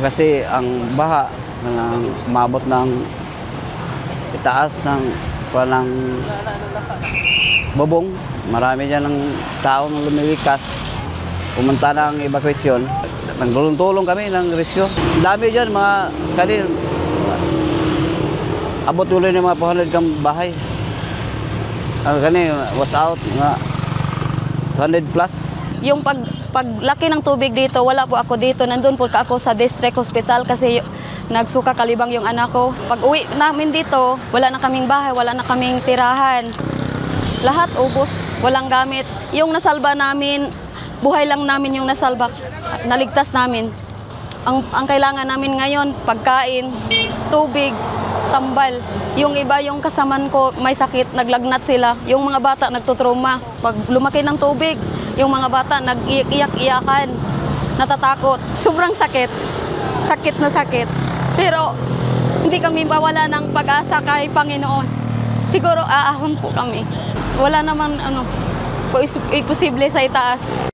kasi ang baha ng umabot ng itaas ng walang bubong. Marami dyan ng tao na lumilikas. Pumunta ng evacuation. Nagtulong kami ng rescue. Dami dyan, mga kanil. Abot tuloy ng mga 400 kang bahay. Kanil was out, mga 200 plus. Yung paglaki ng tubig dito, wala po ako dito. Nandun po ako sa district hospital kasi nagsuka kalibang yung anak ko. Pag uwi namin dito, wala na kaming bahay, wala na kaming tirahan. Lahat ubos, walang gamit. Yung nasalba namin, buhay lang namin yung nasalba. Naligtas namin. Ang kailangan namin ngayon, pagkain, tubig, tambal. Yung iba, yung kasaman ko, may sakit, naglagnat sila. Yung mga bata, nagtutruma. Pag lumaki ng tubig, yung mga bata, nag-iyak-iyakan, natatakot. Sobrang sakit. Sakit na sakit. Pero, hindi kami mawala ng pag-asa kay Panginoon. Siguro, aahon po kami. Wala naman, imposible sa itaas.